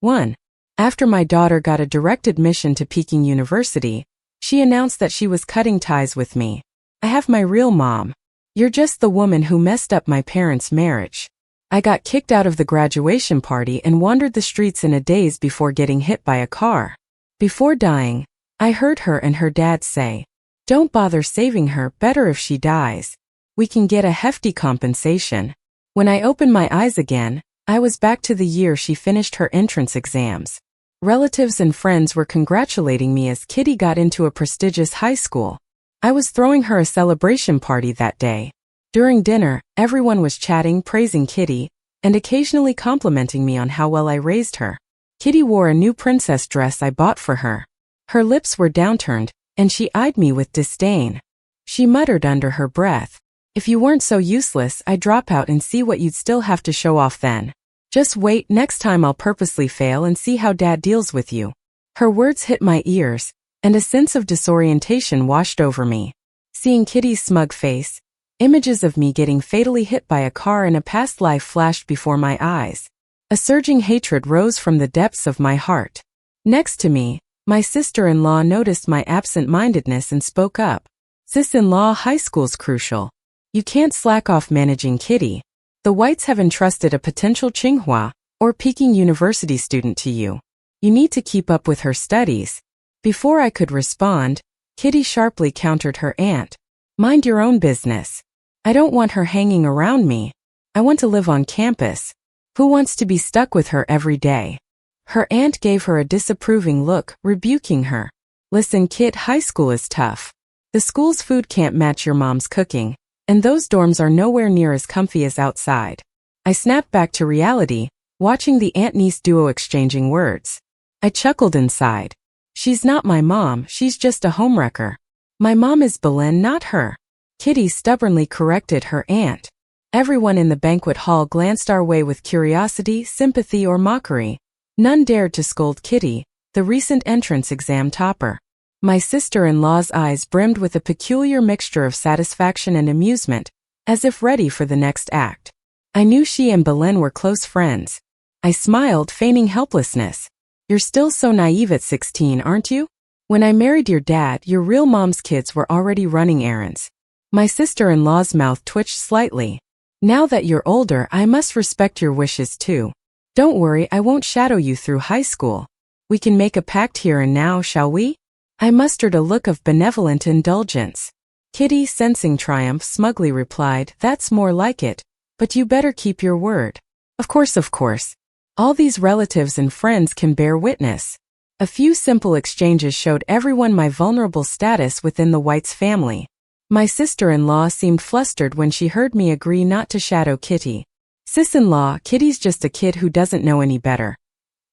1. After my daughter got a direct admission to Peking University, she announced that she was cutting ties with me. I have my real mom. You're just the woman who messed up my parents' marriage. I got kicked out of the graduation party and wandered the streets in a daze before getting hit by a car. Before dying, I heard her and her dad say, "Don't bother saving her, better if she dies. We can get a hefty compensation." When I opened my eyes again, I was back to the year she finished her entrance exams. Relatives and friends were congratulating me as Kitty got into a prestigious high school. I was throwing her a celebration party that day. During dinner, everyone was chatting, praising Kitty, and occasionally complimenting me on how well I raised her. Kitty wore a new princess dress I bought for her. Her lips were downturned, and she eyed me with disdain. She muttered under her breath, "If you weren't so useless, I'd drop out and see what you'd still have to show off then. Just wait, next time I'll purposely fail and see how Dad deals with you." Her words hit my ears, and a sense of disorientation washed over me. Seeing Kitty's smug face, images of me getting fatally hit by a car in a past life flashed before my eyes. A surging hatred rose from the depths of my heart. Next to me, my sister-in-law noticed my absent-mindedness and spoke up. "Sis-in-law, high school's crucial. You can't slack off managing Kitty. The Whites have entrusted a potential Tsinghua or Peking University student to you. You need to keep up with her studies." Before I could respond, Kitty sharply countered her aunt. "Mind your own business. I don't want her hanging around me. I want to live on campus. Who wants to be stuck with her every day?" Her aunt gave her a disapproving look, rebuking her. "Listen, kid, high school is tough. The school's food can't match your mom's cooking, and those dorms are nowhere near as comfy as outside." I snapped back to reality, watching the aunt-niece duo exchanging words. I chuckled inside. She's not my mom, she's just a homewrecker. My mom is Belen, not her. Kitty stubbornly corrected her aunt. Everyone in the banquet hall glanced our way with curiosity, sympathy, or mockery. None dared to scold Kitty, the recent entrance exam topper. My sister-in-law's eyes brimmed with a peculiar mixture of satisfaction and amusement, as if ready for the next act. I knew she and Belen were close friends. I smiled, feigning helplessness. "You're still so naive at 16, aren't you? When I married your dad, your real mom's kids were already running errands." My sister-in-law's mouth twitched slightly. "Now that you're older, I must respect your wishes too. Don't worry, I won't shadow you through high school. We can make a pact here and now, shall we?" I mustered a look of benevolent indulgence. Kitty, sensing triumph, smugly replied, "That's more like it, but you better keep your word." Of course. All these relatives and friends can bear witness. A few simple exchanges showed everyone my vulnerable status within the Whites family. My sister-in-law seemed flustered when she heard me agree not to shadow Kitty. "Sis-in-law, Kitty's just a kid who doesn't know any better.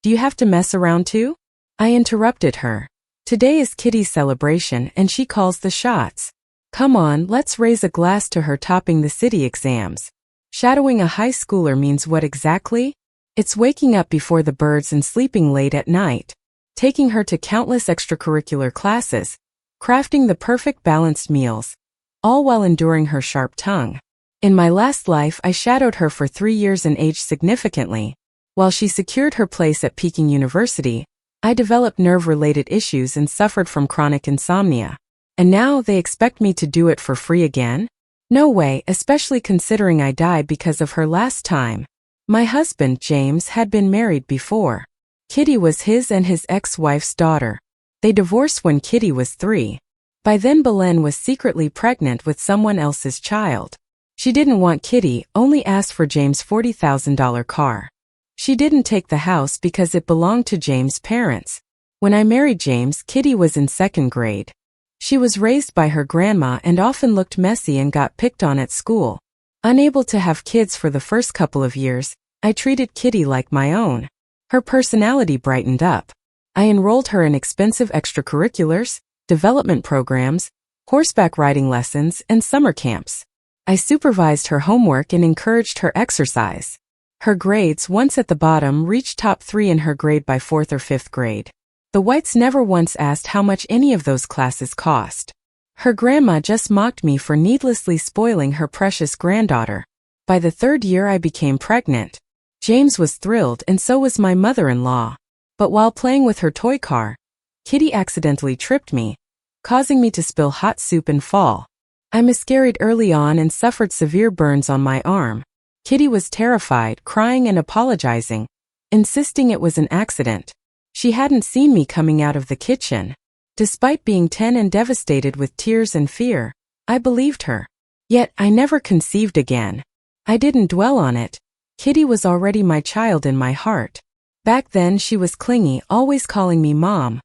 Do you have to mess around too?" I interrupted her. "Today is Kitty's celebration and she calls the shots. Come on, let's raise a glass to her topping the city exams. Shadowing a high schooler means what exactly? It's waking up before the birds and sleeping late at night, taking her to countless extracurricular classes, crafting the perfect balanced meals, all while enduring her sharp tongue. In my last life, I shadowed her for 3 years and aged significantly. While she secured her place at Peking University, I developed nerve-related issues and suffered from chronic insomnia. And now they expect me to do it for free again? No way, especially considering I died because of her last time. My husband, James, had been married before. Kitty was his and his ex-wife's daughter. They divorced when Kitty was 3. By then Belen was secretly pregnant with someone else's child. She didn't want Kitty, only asked for James' $40,000 car. She didn't take the house because it belonged to James' parents. When I married James, Kitty was in 2nd grade. She was raised by her grandma and often looked messy and got picked on at school. Unable to have kids for the first couple of years, I treated Kitty like my own. Her personality brightened up. I enrolled her in expensive extracurriculars, development programs, horseback riding lessons, and summer camps. I supervised her homework and encouraged her exercise. Her grades, once at the bottom, reached top 3 in her grade by 4th or 5th grade. The Whites never once asked how much any of those classes cost. Her grandma just mocked me for needlessly spoiling her precious granddaughter. By the 3rd year I became pregnant. James was thrilled and so was my mother-in-law. But while playing with her toy car, Kitty accidentally tripped me, causing me to spill hot soup and fall. I miscarried early on and suffered severe burns on my arm. Kitty was terrified, crying and apologizing, insisting it was an accident. She hadn't seen me coming out of the kitchen. Despite being 10 and devastated with tears and fear, I believed her. Yet I never conceived again. I didn't dwell on it. Kitty was already my child in my heart. Back then she was clingy, always calling me Mom,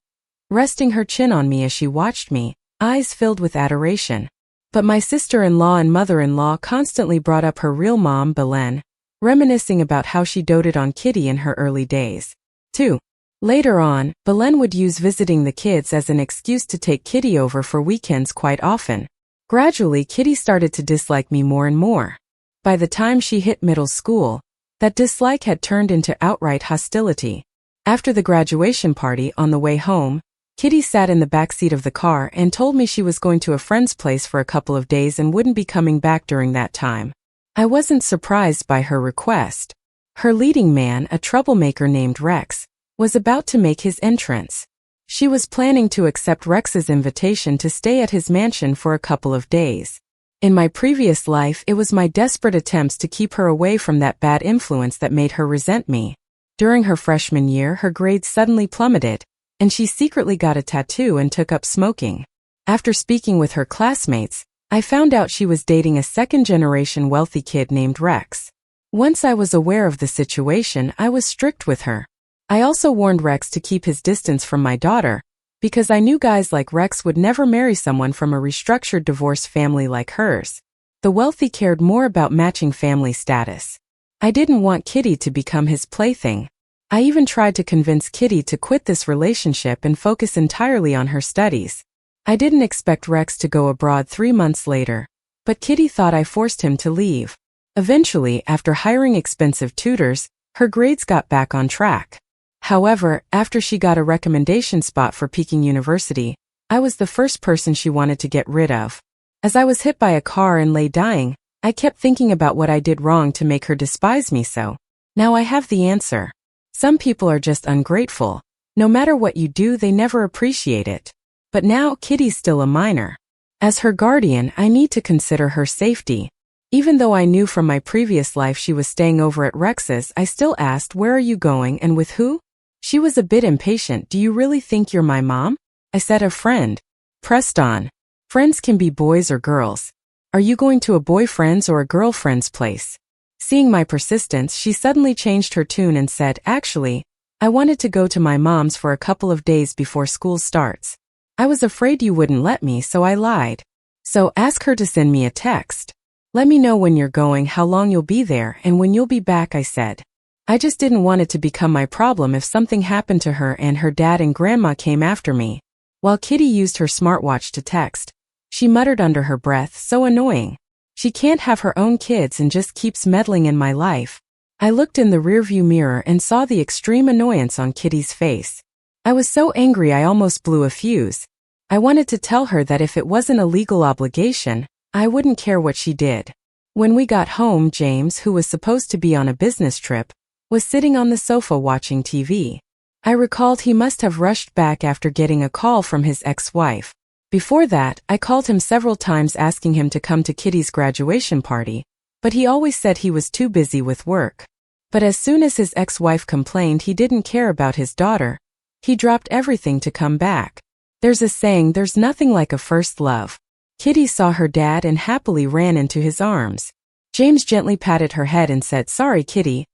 resting her chin on me as she watched me, eyes filled with adoration. But my sister-in-law and mother-in-law constantly brought up her real mom, Belen, reminiscing about how she doted on Kitty in her early days. 2. Later on, Belen would use visiting the kids as an excuse to take Kitty over for weekends quite often. Gradually, Kitty started to dislike me more and more. By the time she hit middle school, that dislike had turned into outright hostility. After the graduation party on the way home, Kitty sat in the back seat of the car and told me she was going to a friend's place for a couple of days and wouldn't be coming back during that time. I wasn't surprised by her request. Her leading man, a troublemaker named Rex, was about to make his entrance. She was planning to accept Rex's invitation to stay at his mansion for a couple of days. In my previous life, it was my desperate attempts to keep her away from that bad influence that made her resent me. During her freshman year, her grades suddenly plummeted, and she secretly got a tattoo and took up smoking. After speaking with her classmates, I found out she was dating a second-generation wealthy kid named Rex. Once I was aware of the situation, I was strict with her. I also warned Rex to keep his distance from my daughter, because I knew guys like Rex would never marry someone from a restructured divorced family like hers. The wealthy cared more about matching family status. I didn't want Kitty to become his plaything. I even tried to convince Kitty to quit this relationship and focus entirely on her studies. I didn't expect Rex to go abroad 3 months later, but Kitty thought I forced him to leave. Eventually, after hiring expensive tutors, her grades got back on track. However, after she got a recommendation spot for Peking University, I was the first person she wanted to get rid of. As I was hit by a car and lay dying, I kept thinking about what I did wrong to make her despise me so. Now I have the answer. Some people are just ungrateful. No matter what you do, they never appreciate it. But now Kitty's still a minor. As her guardian, I need to consider her safety. Even though I knew from my previous life she was staying over at Rex's, I still asked, "Where are you going and with who?" She was a bit impatient. "Do you really think you're my mom?" I said, "A friend." Pressed on. Friends can be boys or girls. Are you going to a boyfriend's or a girlfriend's place? Seeing my persistence, she suddenly changed her tune and said, "Actually, I wanted to go to my mom's for a couple of days before school starts. I was afraid you wouldn't let me, so I lied. So ask her to send me a text. Let me know when you're going, how long you'll be there, and when you'll be back," I said. I just didn't want it to become my problem if something happened to her and her dad and grandma came after me. While Kitty used her smartwatch to text, she muttered under her breath, "So annoying. She can't have her own kids and just keeps meddling in my life." I looked in the rearview mirror and saw the extreme annoyance on Kitty's face. I was so angry I almost blew a fuse. I wanted to tell her that if it wasn't a legal obligation, I wouldn't care what she did. When we got home, James, who was supposed to be on a business trip, was sitting on the sofa watching TV. I recalled he must have rushed back after getting a call from his ex-wife. Before that, I called him several times asking him to come to Kitty's graduation party, but he always said he was too busy with work. But as soon as his ex-wife complained he didn't care about his daughter, he dropped everything to come back. There's a saying, there's nothing like a first love. Kitty saw her dad and happily ran into his arms. James gently patted her head and said, "Sorry, Kitty.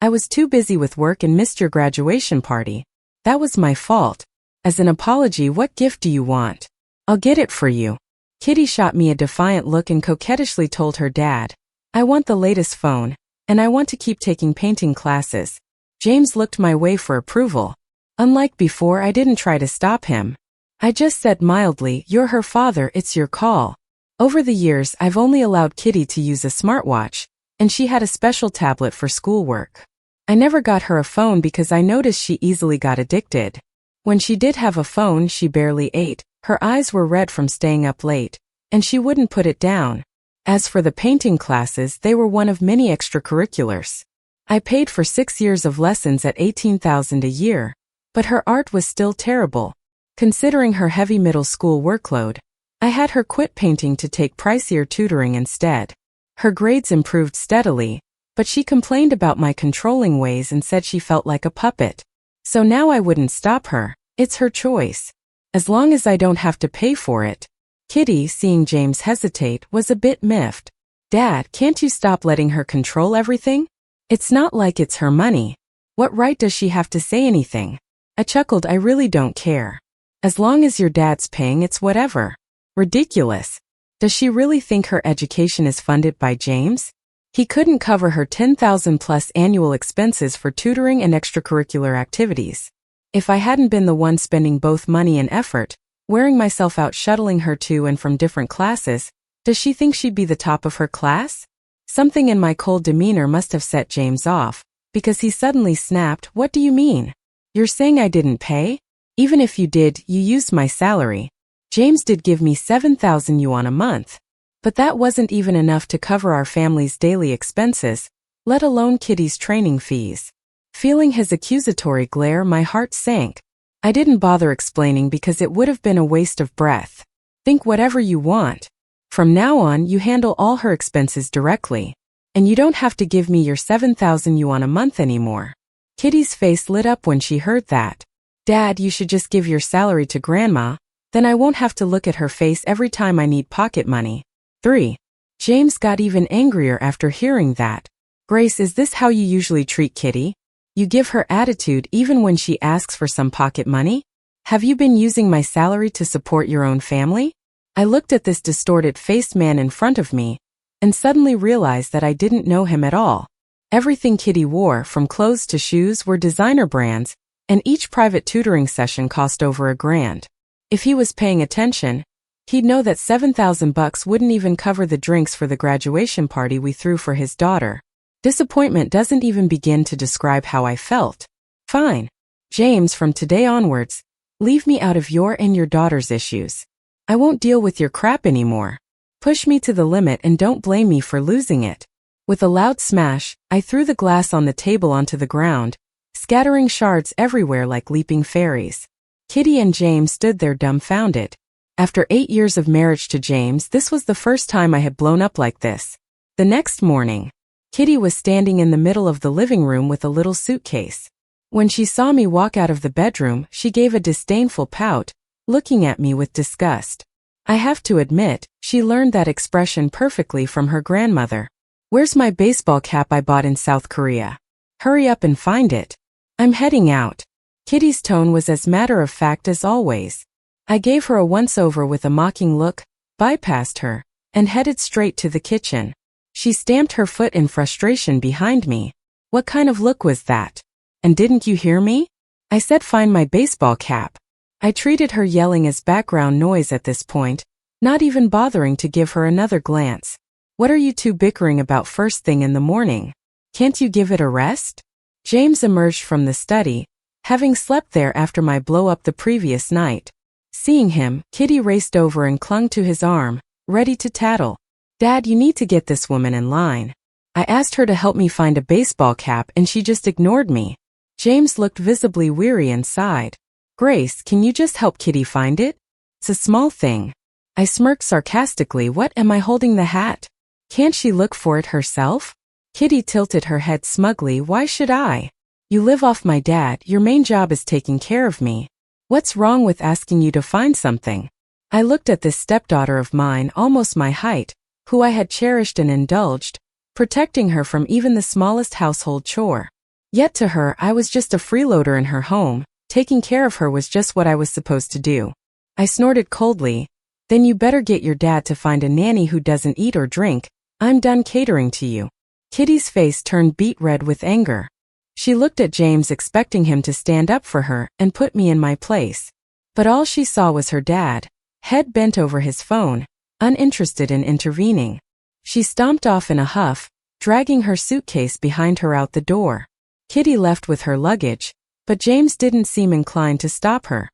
I was too busy with work and missed your graduation party. That was my fault. As an apology, what gift do you want? I'll get it for you." Kitty shot me a defiant look and coquettishly told her dad, "I want the latest phone, and I want to keep taking painting classes." James looked my way for approval. Unlike before, I didn't try to stop him. I just said mildly, "You're her father, it's your call." Over the years, I've only allowed Kitty to use a smartwatch, and she had a special tablet for schoolwork. I never got her a phone because I noticed she easily got addicted. When she did have a phone, she barely ate, her eyes were red from staying up late, and she wouldn't put it down. As for the painting classes, they were one of many extracurriculars. I paid for 6 years of lessons at $18,000 a year, but her art was still terrible. Considering her heavy middle school workload, I had her quit painting to take pricier tutoring instead. Her grades improved steadily, but she complained about my controlling ways and said she felt like a puppet. So now I wouldn't stop her. It's her choice. As long as I don't have to pay for it. Kitty, seeing James hesitate, was a bit miffed. Dad, can't you stop letting her control everything? It's not like it's her money. What right does she have to say anything? I chuckled. I really don't care. As long as your dad's paying, it's whatever. Ridiculous. Does she really think her education is funded by James? He couldn't cover her $10,000 plus annual expenses for tutoring and extracurricular activities. If I hadn't been the one spending both money and effort, wearing myself out shuttling her to and from different classes, does she think she'd be the top of her class? Something in my cold demeanor must have set James off, because he suddenly snapped, "What do you mean? You're saying I didn't pay? Even if you did, you used my salary. James did give me 7,000 yuan a month. But that wasn't even enough to cover our family's daily expenses, let alone Kitty's training fees." Feeling his accusatory glare, my heart sank. I didn't bother explaining because it would have been a waste of breath. Think whatever you want. From now on, you handle all her expenses directly. And you don't have to give me your 7,000 yuan a month anymore. Kitty's face lit up when she heard that. Dad, you should just give your salary to Grandma, then I won't have to look at her face every time I need pocket money. 3. James got even angrier after hearing that. Grace, is this how you usually treat Kitty? You give her attitude even when she asks for some pocket money? Have you been using my salary to support your own family? I looked at this distorted-faced man in front of me, and suddenly realized that I didn't know him at all. Everything Kitty wore, from clothes to shoes, were designer brands, and each private tutoring session cost over $1,000. If he was paying attention, he'd know that $7,000 wouldn't even cover the drinks for the graduation party we threw for his daughter. Disappointment doesn't even begin to describe how I felt. Fine. James, from today onwards, leave me out of your and your daughter's issues. I won't deal with your crap anymore. Push me to the limit and don't blame me for losing it. With a loud smash, I threw the glass on the table onto the ground, scattering shards everywhere like leaping fairies. Kitty and James stood there dumbfounded. After 8 years of marriage to James, this was the first time I had blown up like this. The next morning, Kitty was standing in the middle of the living room with a little suitcase. When she saw me walk out of the bedroom, she gave a disdainful pout, looking at me with disgust. I have to admit, she learned that expression perfectly from her grandmother. Where's my baseball cap I bought in South Korea? Hurry up and find it. I'm heading out. Kitty's tone was as matter-of-fact as always. I gave her a once-over with a mocking look, bypassed her, and headed straight to the kitchen. She stamped her foot in frustration behind me. What kind of look was that? And didn't you hear me? I said find my baseball cap. I treated her yelling as background noise at this point, not even bothering to give her another glance. What are you two bickering about first thing in the morning? Can't you give it a rest? James emerged from the study, having slept there after my blow-up the previous night. Seeing him, Kitty raced over and clung to his arm, ready to tattle. Dad, you need to get this woman in line. I asked her to help me find a baseball cap and she just ignored me. James looked visibly weary and sighed. Grace, can you just help Kitty find it? It's a small thing. I smirked sarcastically. What, am I holding the hat? Can't she look for it herself? Kitty tilted her head smugly. Why should I? You live off my dad, your main job is taking care of me. What's wrong with asking you to find something? I looked at this stepdaughter of mine, almost my height, who I had cherished and indulged, protecting her from even the smallest household chore. Yet to her, I was just a freeloader in her home. Taking care of her was just what I was supposed to do. I snorted coldly. Then you better get your dad to find a nanny who doesn't eat or drink. I'm done catering to you. Kitty's face turned beet red with anger. She looked at James expecting him to stand up for her and put me in my place. But all she saw was her dad, head bent over his phone, uninterested in intervening. She stomped off in a huff, dragging her suitcase behind her out the door. Kitty left with her luggage, but James didn't seem inclined to stop her.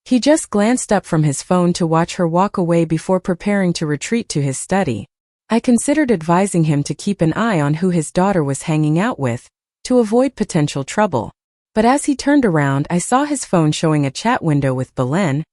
He just glanced up from his phone to watch her walk away before preparing to retreat to his study. I considered advising him to keep an eye on who his daughter was hanging out with, to avoid potential trouble. But as he turned around, I saw his phone showing a chat window with Belen,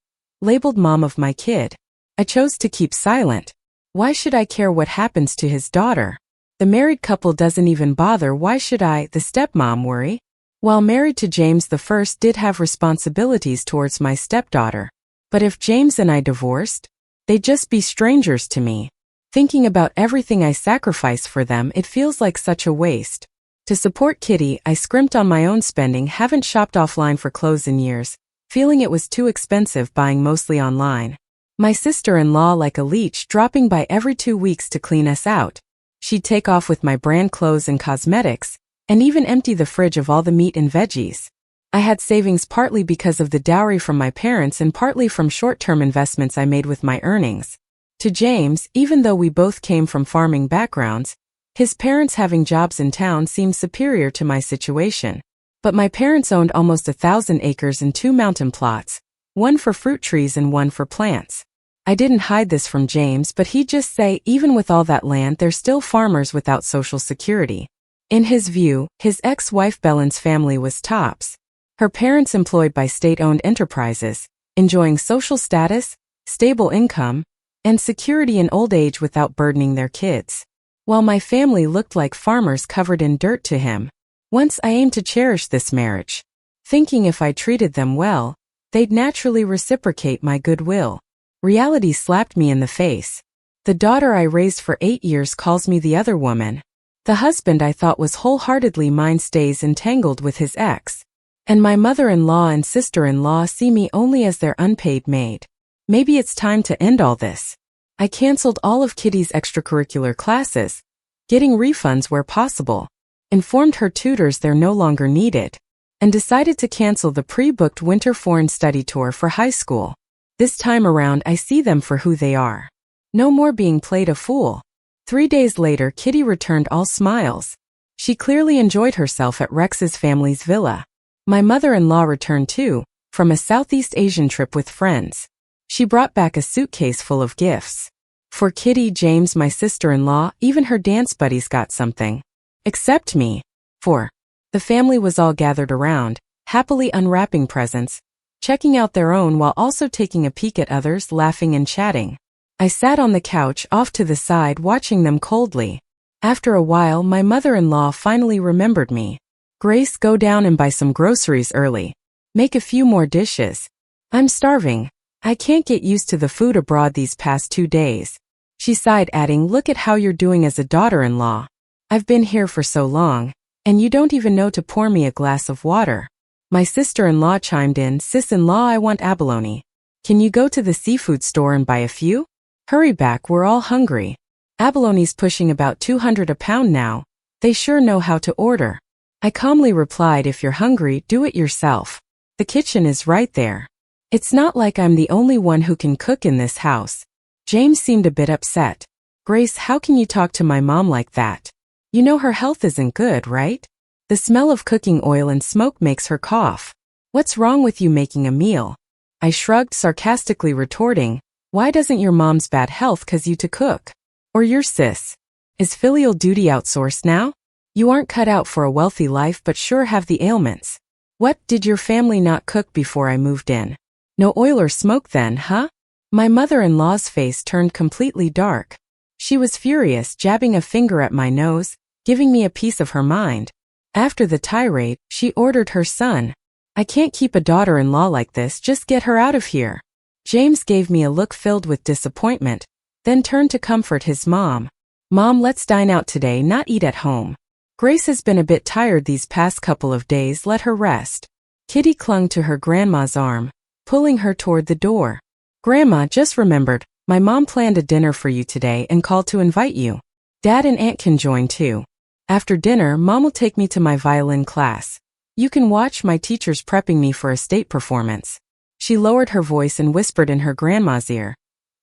labeled mom of my kid. I chose to keep silent. Why should I care what happens to his daughter? The married couple doesn't even bother. Why should I, the stepmom, worry? While married to James I did have responsibilities towards my stepdaughter. But if James and I divorced, they'd just be strangers to me. Thinking about everything I sacrifice for them, it feels like such a waste. To support Kitty, I scrimped on my own spending, haven't shopped offline for clothes in years, feeling it was too expensive buying mostly online. My sister-in-law like a leech, dropping by every 2 weeks to clean us out. She'd take off with my brand clothes and cosmetics, and even empty the fridge of all the meat and veggies. I had savings partly because of the dowry from my parents and partly from short-term investments I made with my earnings. To James, even though we both came from farming backgrounds, his parents having jobs in town seemed superior to my situation. But my parents owned almost 1,000 acres and 2 mountain plots, one for fruit trees and one for plants. I didn't hide this from James, but he'd just say even with all that land, they're still farmers without social security. In his view, his ex-wife Belen's family was tops. Her parents employed by state-owned enterprises, enjoying social status, stable income, and security in old age without burdening their kids. While my family looked like farmers covered in dirt to him. Once I aimed to cherish this marriage, thinking if I treated them well, they'd naturally reciprocate my goodwill. Reality slapped me in the face. The daughter I raised for 8 years calls me the other woman. The husband I thought was wholeheartedly mine stays entangled with his ex. And my mother-in-law and sister-in-law see me only as their unpaid maid. Maybe it's time to end all this. I canceled all of Kitty's extracurricular classes, getting refunds where possible, informed her tutors they're no longer needed, and decided to cancel the pre-booked winter foreign study tour for high school. This time around I see them for who they are. No more being played a fool. 3 days later, Kitty returned all smiles. She clearly enjoyed herself at Rex's family's villa. My mother-in-law returned too, from a Southeast Asian trip with friends. She brought back a suitcase full of gifts. For Kitty, James, my sister-in-law, even her dance buddies got something. Except me. For the family was all gathered around, happily unwrapping presents, checking out their own while also taking a peek at others, laughing and chatting. I sat on the couch off to the side watching them coldly. After a while, my mother-in-law finally remembered me. Grace, go down and buy some groceries early. Make a few more dishes. I'm starving. I can't get used to the food abroad these past 2 days. She sighed, adding, look at how you're doing as a daughter-in-law. I've been here for so long, and you don't even know to pour me a glass of water. My sister-in-law chimed in, sis-in-law, I want abalone. Can you go to the seafood store and buy a few? Hurry back, we're all hungry. Abalone's pushing about 200 a pound now. They sure know how to order. I calmly replied, if you're hungry, do it yourself. The kitchen is right there. It's not like I'm the only one who can cook in this house. James seemed a bit upset. Grace, how can you talk to my mom like that? You know her health isn't good, right? The smell of cooking oil and smoke makes her cough. What's wrong with you making a meal? I shrugged, sarcastically retorting, why doesn't your mom's bad health cause you to cook? Or your sis? Is filial duty outsourced now? You aren't cut out for a wealthy life but sure have the ailments. What, did your family not cook before I moved in? No oil or smoke then, huh? My mother-in-law's face turned completely dark. She was furious, jabbing a finger at my nose, giving me a piece of her mind. After the tirade, she ordered her son. I can't keep a daughter-in-law like this, just get her out of here. James gave me a look filled with disappointment, then turned to comfort his mom. Mom, let's dine out today, not eat at home. Grace has been a bit tired these past couple of days, let her rest. Kitty clung to her grandma's arm, pulling her toward the door. Grandma, just remembered, my mom planned a dinner for you today and called to invite you. Dad and Aunt can join too. After dinner, Mom will take me to my violin class. You can watch, my teacher's prepping me for a state performance. She lowered her voice and whispered in her grandma's ear.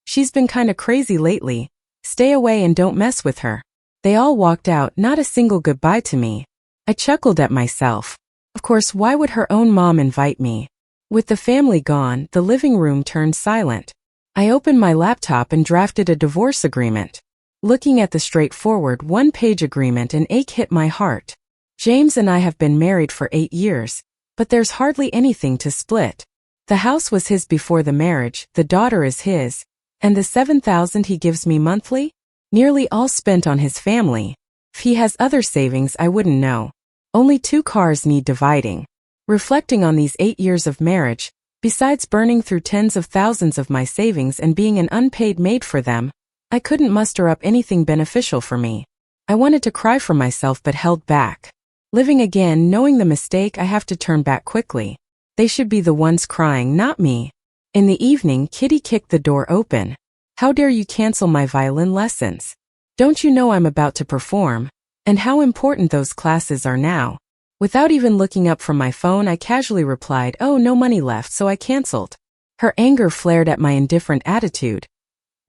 She's been kinda crazy lately. Stay away and don't mess with her. They all walked out, not a single goodbye to me. I chuckled at myself. Of course, why would her own mom invite me? With the family gone, the living room turned silent. I opened my laptop and drafted a divorce agreement. Looking at the straightforward one-page agreement, an ache hit my heart. James and I have been married for 8 years, but there's hardly anything to split. The house was his before the marriage, the daughter is his, and the $7,000 he gives me monthly? Nearly all spent on his family. If he has other savings, I wouldn't know. Only 2 cars need dividing. Reflecting on these 8 years of marriage, besides burning through tens of thousands of my savings and being an unpaid maid for them, I couldn't muster up anything beneficial for me. I wanted to cry for myself but held back. Living again, knowing the mistake, I have to turn back quickly. They should be the ones crying, not me. In the evening, Kitty kicked the door open. How dare you cancel my violin lessons? Don't you know I'm about to perform? And how important those classes are now? Without even looking up from my phone, I casually replied, oh, no money left, so I canceled. Her anger flared at my indifferent attitude.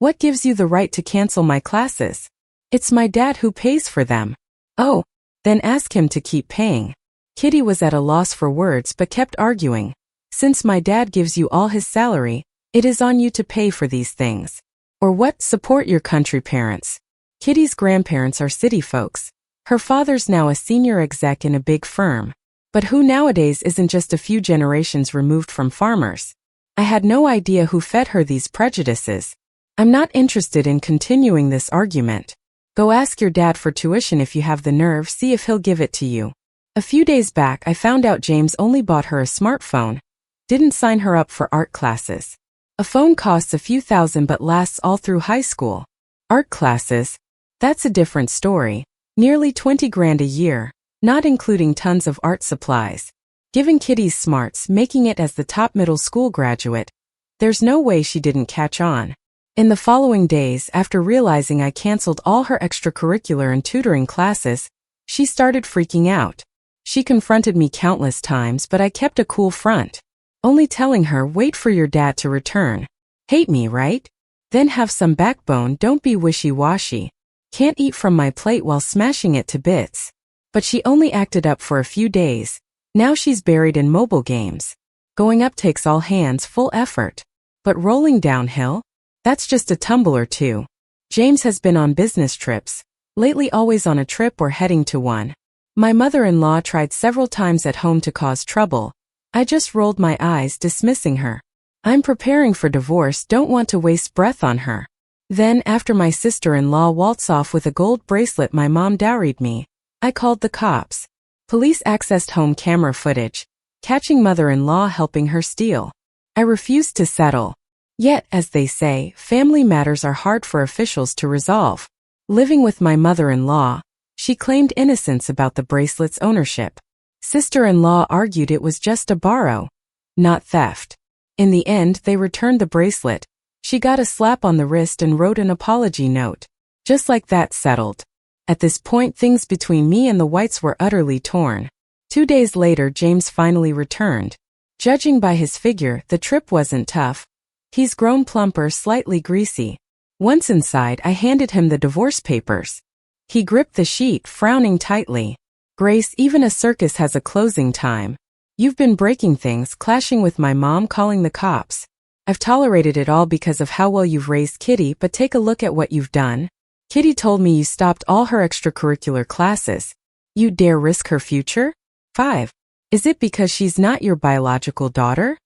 What gives you the right to cancel my classes? It's my dad who pays for them. Oh, then ask him to keep paying. Kitty was at a loss for words but kept arguing. Since my dad gives you all his salary, it is on you to pay for these things. Or what? Support your country parents. Kitty's grandparents are city folks. Her father's now a senior exec in a big firm. But who nowadays isn't just a few generations removed from farmers? I had no idea who fed her these prejudices. I'm not interested in continuing this argument. Go ask your dad for tuition if you have the nerve, see if he'll give it to you. A few days back I found out James only bought her a smartphone. Didn't sign her up for art classes. A phone costs a few thousand but lasts all through high school. Art classes? That's a different story. Nearly 20 grand a year, not including tons of art supplies. Given Kitty's smarts, making it as the top middle school graduate, there's no way she didn't catch on. In the following days, after realizing I canceled all her extracurricular and tutoring classes, she started freaking out. She confronted me countless times, but I kept a cool front, only telling her, wait for your dad to return. Hate me, right? Then have some backbone, don't be wishy-washy. Can't eat from my plate while smashing it to bits. But she only acted up for a few days. Now she's buried in mobile games. Going up takes all hands, full effort. But rolling downhill? That's just a tumble or two. James has been on business trips, lately always on a trip or heading to one. My mother-in-law tried several times at home to cause trouble. I just rolled my eyes, dismissing her. I'm preparing for divorce, don't want to waste breath on her. Then, after my sister-in-law waltzed off with a gold bracelet my mom dowried me, I called the cops. Police accessed home camera footage, catching mother-in-law helping her steal. I refused to settle. Yet, as they say, family matters are hard for officials to resolve. Living with my mother-in-law, she claimed innocence about the bracelet's ownership. Sister-in-law argued it was just a borrow, not theft. In the end, they returned the bracelet. She got a slap on the wrist and wrote an apology note. Just like that, settled. At this point, things between me and the Whites were utterly torn. 2 days later, James finally returned. Judging by his figure, the trip wasn't tough. He's grown plumper, slightly greasy. Once inside, I handed him the divorce papers. He gripped the sheet, frowning tightly. Grace, even a circus has a closing time. You've been breaking things, clashing with my mom, calling the cops. I've tolerated it all because of how well you've raised Kitty, but take a look at what you've done. Kitty told me you stopped all her extracurricular classes. You dare risk her future? 5. Is it because she's not your biological daughter?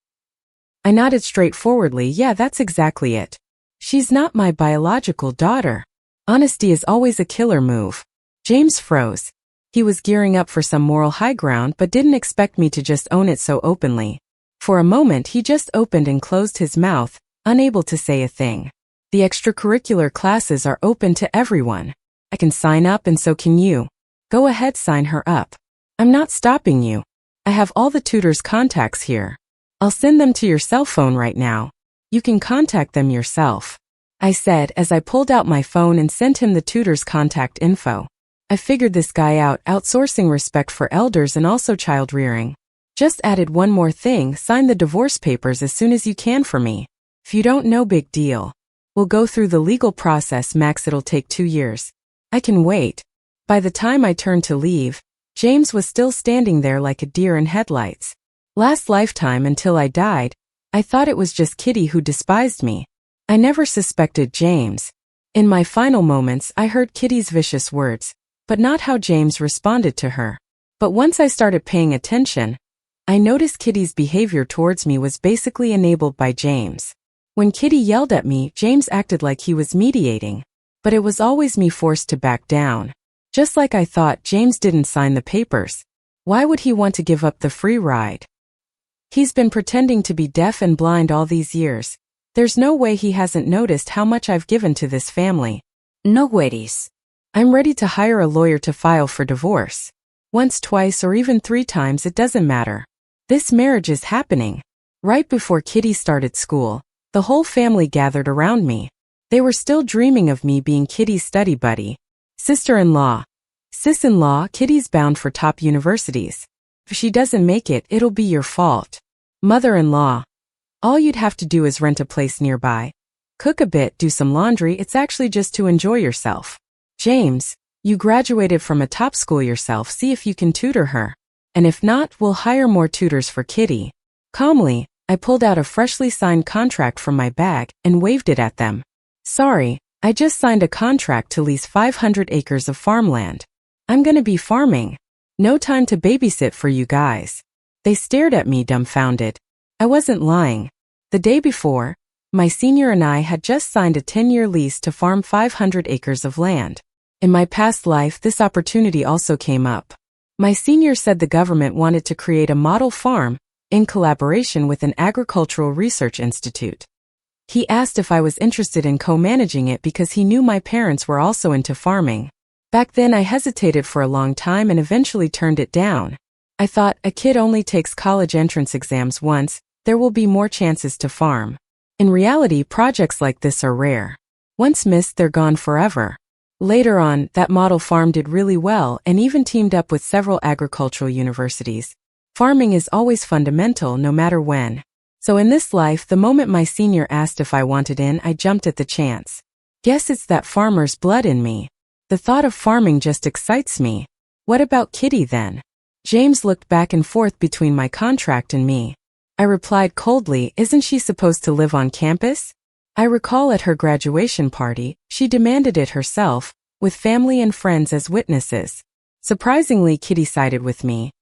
I nodded straightforwardly, yeah, that's exactly it. She's not my biological daughter. Honesty is always a killer move. James froze. He was gearing up for some moral high ground but didn't expect me to just own it so openly. For a moment he just opened and closed his mouth, unable to say a thing. The extracurricular classes are open to everyone. I can sign up and so can you. Go ahead, sign her up. I'm not stopping you. I have all the tutors' contacts here. I'll send them to your cell phone right now. You can contact them yourself, I said as I pulled out my phone and sent him the tutor's contact info. I figured this guy out, outsourcing respect for elders and also child rearing. Just added one more thing, sign the divorce papers as soon as you can for me. If you don't, no big deal. We'll go through the legal process, max it'll take 2 years. I can wait. By the time I turned to leave, James was still standing there like a deer in headlights. Last lifetime until I died, I thought it was just Kitty who despised me. I never suspected James. In my final moments, I heard Kitty's vicious words, but not how James responded to her. But once I started paying attention, I noticed Kitty's behavior towards me was basically enabled by James. When Kitty yelled at me, James acted like he was mediating. But it was always me forced to back down. Just like I thought, James didn't sign the papers. Why would he want to give up the free ride? He's been pretending to be deaf and blind all these years. There's no way he hasn't noticed how much I've given to this family. No worries. I'm ready to hire a lawyer to file for divorce. Once, twice, or even 3 times, it doesn't matter. This marriage is happening. Right before Kitty started school, the whole family gathered around me. They were still dreaming of me being Kitty's study buddy. Sister-in-law. Sis-in-law, Kitty's bound for top universities. If she doesn't make it, it'll be your fault. Mother-in-law. All you'd have to do is rent a place nearby. Cook a bit, do some laundry, it's actually just to enjoy yourself. James, you graduated from a top school yourself, see if you can tutor her. And if not, we'll hire more tutors for Kitty. Calmly, I pulled out a freshly signed contract from my bag and waved it at them. Sorry, I just signed a contract to lease 500 acres of farmland. I'm gonna be farming. No time to babysit for you guys. They stared at me dumbfounded. I wasn't lying. The day before, my senior and I had just signed a 10-year lease to farm 500 acres of land. In my past life, this opportunity also came up. My senior said the government wanted to create a model farm in collaboration with an agricultural research institute. He asked if I was interested in co-managing it because he knew my parents were also into farming. Back then I hesitated for a long time and eventually turned it down. I thought, a kid only takes college entrance exams once, there will be more chances to farm. In reality, projects like this are rare. Once missed, they're gone forever. Later on, that model farm did really well and even teamed up with several agricultural universities. Farming is always fundamental no matter when. So in this life, the moment my senior asked if I wanted in, I jumped at the chance. Guess it's that farmer's blood in me. The thought of farming just excites me. What about Kitty then? James looked back and forth between my contract and me. I replied coldly, isn't she supposed to live on campus? I recall at her graduation party, she demanded it herself, with family and friends as witnesses. Surprisingly, Kitty sided with me.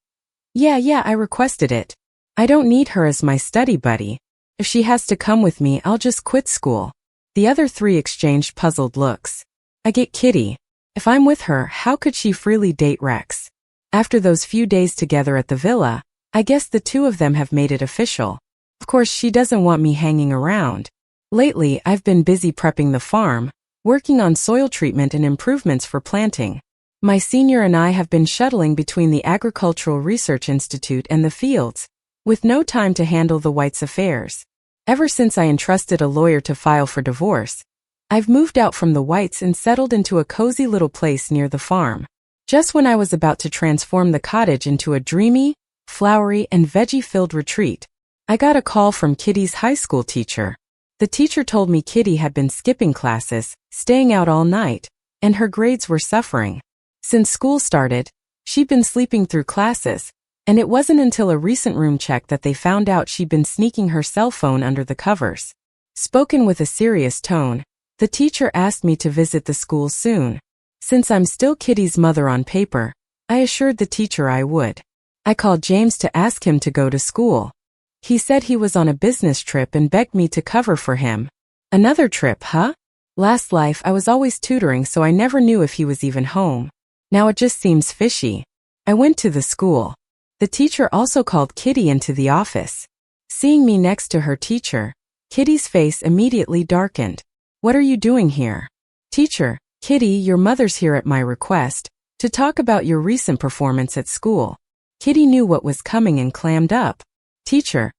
Yeah, I requested it. I don't need her as my study buddy. If she has to come with me, I'll just quit school. The other 3 exchanged puzzled looks. I get Kitty. If I'm with her, how could she freely date Rex? After those few days together at the villa, I guess the 2 of them have made it official. Of course, she doesn't want me hanging around. Lately, I've been busy prepping the farm, working on soil treatment and improvements for planting. My senior and I have been shuttling between the Agricultural Research Institute and the fields, with no time to handle the Whites' affairs. Ever since I entrusted a lawyer to file for divorce, I've moved out from the Whites and settled into a cozy little place near the farm. Just when I was about to transform the cottage into a dreamy, flowery, and veggie-filled retreat, I got a call from Kitty's high school teacher. The teacher told me Kitty had been skipping classes, staying out all night, and her grades were suffering. Since school started, she'd been sleeping through classes, and it wasn't until a recent room check that they found out she'd been sneaking her cell phone under the covers. Spoken with a serious tone, the teacher asked me to visit the school soon. Since I'm still Kitty's mother on paper, I assured the teacher I would. I called James to ask him to go to school. He said he was on a business trip and begged me to cover for him. Another trip, huh? Last life I was always tutoring, so I never knew if he was even home. Now it just seems fishy. I went to the school. The teacher also called Kitty into the office. Seeing me next to her teacher, Kitty's face immediately darkened. What are you doing here? Teacher, Kitty, your mother's here at my request, to talk about your recent performance at school. Kitty knew what was coming and clammed up. Teacher,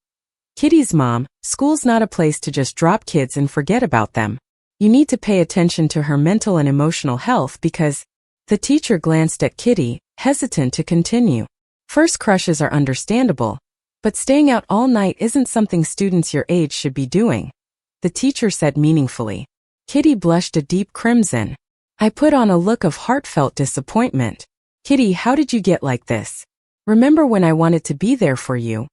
Kitty's mom, school's not a place to just drop kids and forget about them. You need to pay attention to her mental and emotional health because... The teacher glanced at Kitty, hesitant to continue. First crushes are understandable, but staying out all night isn't something students your age should be doing. The teacher said meaningfully. Kitty blushed a deep crimson. I put on a look of heartfelt disappointment. Kitty, how did you get like this? Remember when I wanted to be there for you?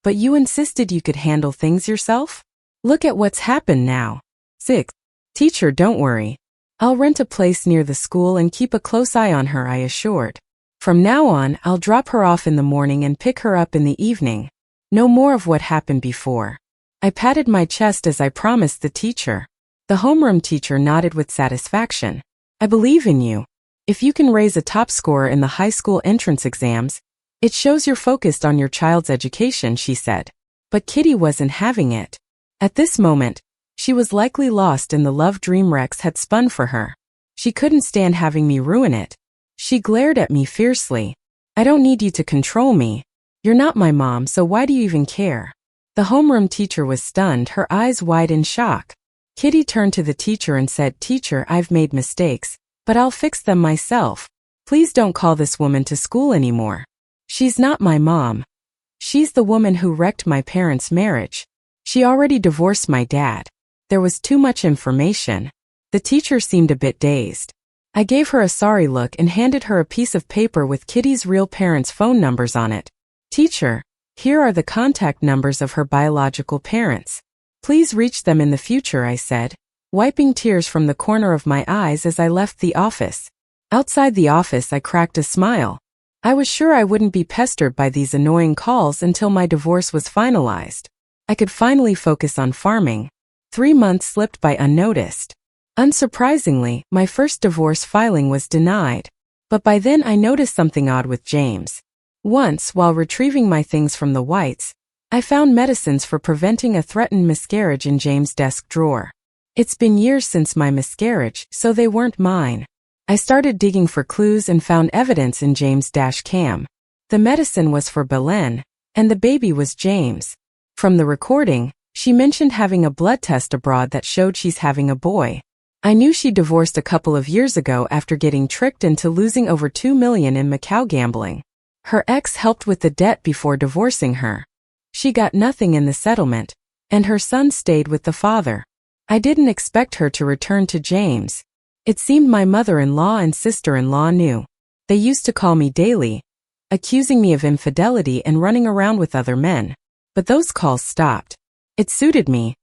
But you insisted you could handle things yourself? Look at what's happened now. 6. Teacher, don't worry. I'll rent a place near the school and keep a close eye on her, I assured. From now on, I'll drop her off in the morning and pick her up in the evening. No more of what happened before. I patted my chest as I promised the teacher. The homeroom teacher nodded with satisfaction. I believe in you. If you can raise a top scorer in the high school entrance exams, it shows you're focused on your child's education, she said. But Kitty wasn't having it. At this moment, she was likely lost in the love dream Rex had spun for her. She couldn't stand having me ruin it. She glared at me fiercely. I don't need you to control me. You're not my mom, so why do you even care? The homeroom teacher was stunned, her eyes wide in shock. Kitty turned to the teacher and said, Teacher, I've made mistakes, but I'll fix them myself. Please don't call this woman to school anymore. She's not my mom. She's the woman who wrecked my parents' marriage. She already divorced my dad. There was too much information. The teacher seemed a bit dazed. I gave her a sorry look and handed her a piece of paper with Kitty's real parents' phone numbers on it. Teacher, here are the contact numbers of her biological parents. Please reach them in the future, I said, wiping tears from the corner of my eyes as I left the office. Outside the office, I cracked a smile. I was sure I wouldn't be pestered by these annoying calls until my divorce was finalized. I could finally focus on farming. 3 months slipped by unnoticed. Unsurprisingly, my first divorce filing was denied. But by then I noticed something odd with James. Once, while retrieving my things from the Whites, I found medicines for preventing a threatened miscarriage in James' desk drawer. It's been years since my miscarriage, so they weren't mine. I started digging for clues and found evidence in James' dash cam. The medicine was for Belen, and the baby was James. From the recording, she mentioned having a blood test abroad that showed she's having a boy. I knew she divorced a couple of years ago after getting tricked into losing over $2 million in Macau gambling. Her ex helped with the debt before divorcing her. She got nothing in the settlement, and her son stayed with the father. I didn't expect her to return to James. It seemed my mother-in-law and sister-in-law knew. They used to call me daily, accusing me of infidelity and running around with other men. But those calls stopped. It suited me.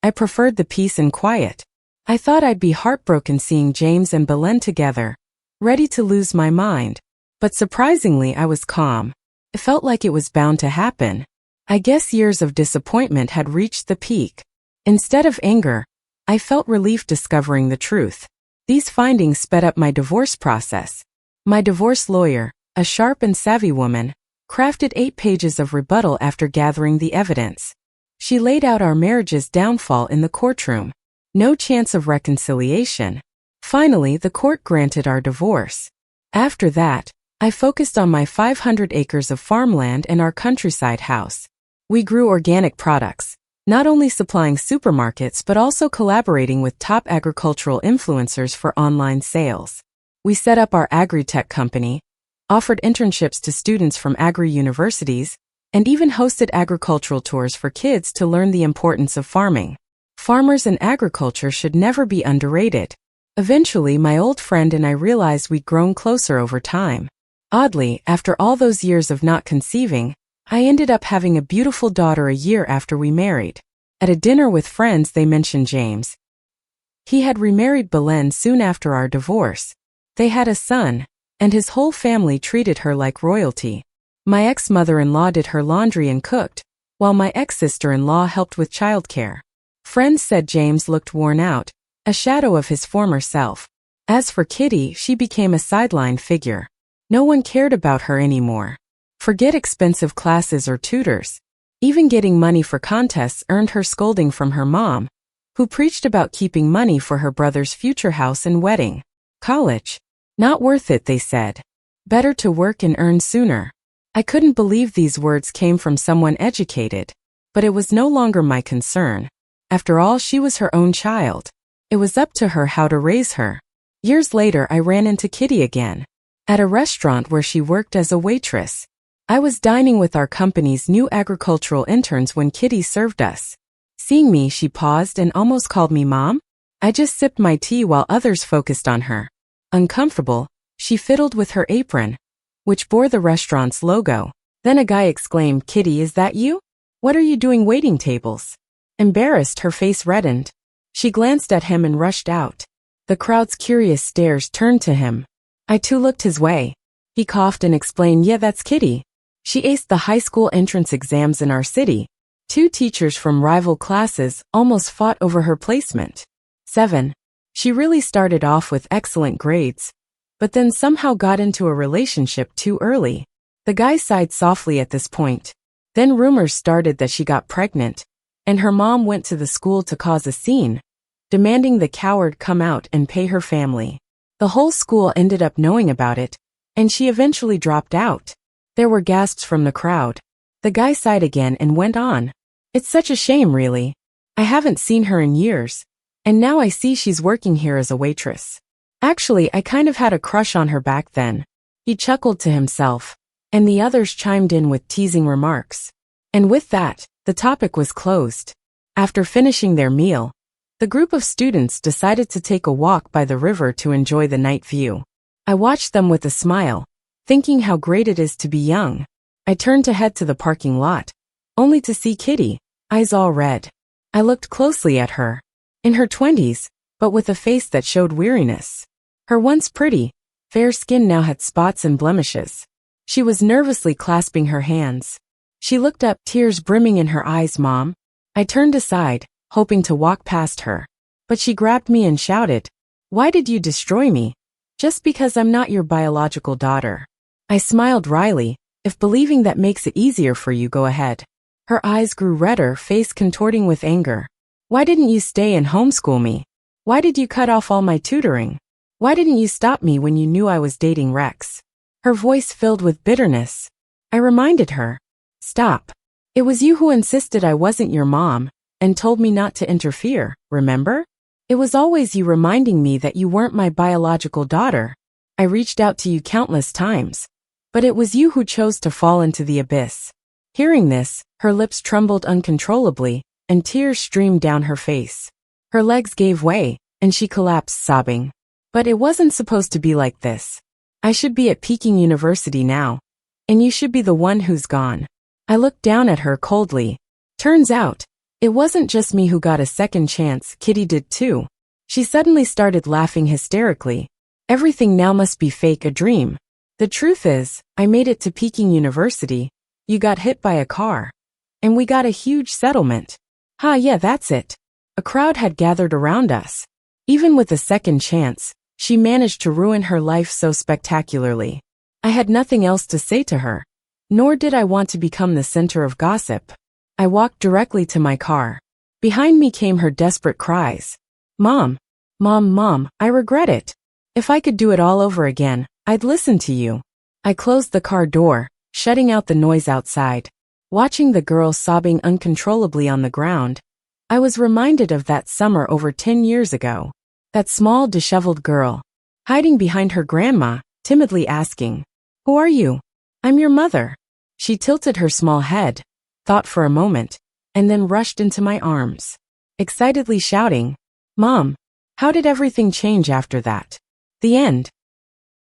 I preferred the peace and quiet. I thought I'd be heartbroken seeing James and Belen together, ready to lose my mind. But surprisingly, I was calm. It felt like it was bound to happen. I guess years of disappointment had reached the peak. Instead of anger, I felt relief discovering the truth. These findings sped up my divorce process. My divorce lawyer, a sharp and savvy woman, crafted 8 pages of rebuttal after gathering the evidence. She laid out our marriage's downfall in the courtroom. No chance of reconciliation. Finally, the court granted our divorce. After that, I focused on my 500 acres of farmland and our countryside house. We grew organic products, not only supplying supermarkets but also collaborating with top agricultural influencers for online sales. We set up our agri-tech company, offered internships to students from agri-universities, and even hosted agricultural tours for kids to learn the importance of farming. Farmers and agriculture should never be underrated. Eventually, my old friend and I realized we'd grown closer over time. Oddly, after all those years of not conceiving, I ended up having a beautiful daughter a year after we married. At a dinner with friends, they mentioned James. He had remarried Belen soon after our divorce. They had a son, and his whole family treated her like royalty. My ex-mother-in-law did her laundry and cooked, while my ex-sister-in-law helped with childcare. Friends said James looked worn out, a shadow of his former self. As for Kitty, she became a sideline figure. No one cared about her anymore. Forget expensive classes or tutors. Even getting money for contests earned her scolding from her mom, who preached about keeping money for her brother's future house and wedding. College? Not worth it, they said. Better to work and earn sooner. I couldn't believe these words came from someone educated, but it was no longer my concern. After all, she was her own child. It was up to her how to raise her. Years later, I ran into Kitty again. At a restaurant where she worked as a waitress. I was dining with our company's new agricultural interns when Kitty served us. Seeing me, she paused and almost called me Mom. I just sipped my tea while others focused on her. Uncomfortable, she fiddled with her apron, which bore the restaurant's logo. Then a guy exclaimed, "Kitty, is that you? What are you doing waiting tables?" Embarrassed, her face reddened. She glanced at him and rushed out. The crowd's curious stares turned to him. I too looked his way. He coughed and explained, "Yeah, that's Kitty. She aced the high school entrance exams in our city. 2 teachers from rival classes almost fought over her placement. 7. She really started off with excellent grades, but then somehow got into a relationship too early." The guy sighed softly at this point. Then rumors started that she got pregnant, and her mom went to the school to cause a scene, demanding the coward come out and pay her family. The whole school ended up knowing about it, and she eventually dropped out. There were gasps from the crowd. The guy sighed again and went on. "It's such a shame, really. I haven't seen her in years, and now I see she's working here as a waitress. Actually, I kind of had a crush on her back then." He chuckled to himself, and the others chimed in with teasing remarks. And with that, the topic was closed. After finishing their meal, the group of students decided to take a walk by the river to enjoy the night view. I watched them with a smile, thinking how great it is to be young. I turned to head to the parking lot, only to see Kitty, eyes all red. I looked closely at her. In her 20s, but with a face that showed weariness. Her once pretty, fair skin now had spots and blemishes. She was nervously clasping her hands. She looked up, tears brimming in her eyes. "Mom." I turned aside, hoping to walk past her. But she grabbed me and shouted, "Why did you destroy me? Just because I'm not your biological daughter." I smiled wryly. "If believing that makes it easier for you, go ahead." Her eyes grew redder, face contorting with anger. "Why didn't you stay and homeschool me? Why did you cut off all my tutoring? Why didn't you stop me when you knew I was dating Rex?" Her voice filled with bitterness. I reminded her, "Stop. It was you who insisted I wasn't your mom, and told me not to interfere, remember? It was always you reminding me that you weren't my biological daughter. I reached out to you countless times, but it was you who chose to fall into the abyss." Hearing this, her lips trembled uncontrollably, and tears streamed down her face. Her legs gave way, and she collapsed sobbing. "But it wasn't supposed to be like this. I should be at Peking University now, and you should be the one who's gone." I looked down at her coldly. Turns out, it wasn't just me who got a second chance, Kitty did too. She suddenly started laughing hysterically. "Everything now must be fake, a dream. The truth is, I made it to Peking University. You got hit by a car. And we got a huge settlement." Yeah, that's it." A crowd had gathered around us. Even with a second chance, she managed to ruin her life so spectacularly. I had nothing else to say to her, nor did I want to become the center of gossip. I walked directly to my car. Behind me came her desperate cries. "Mom, Mom, Mom, I regret it. If I could do it all over again, I'd listen to you." I closed the car door, shutting out the noise outside. Watching the girl sobbing uncontrollably on the ground, I was reminded of that summer over 10 years ago. That small, disheveled girl, hiding behind her grandma, timidly asking, "Who are you?" "I'm your mother." She tilted her small head, thought for a moment, and then rushed into my arms, excitedly shouting, "Mom, how did everything change after that?" The end.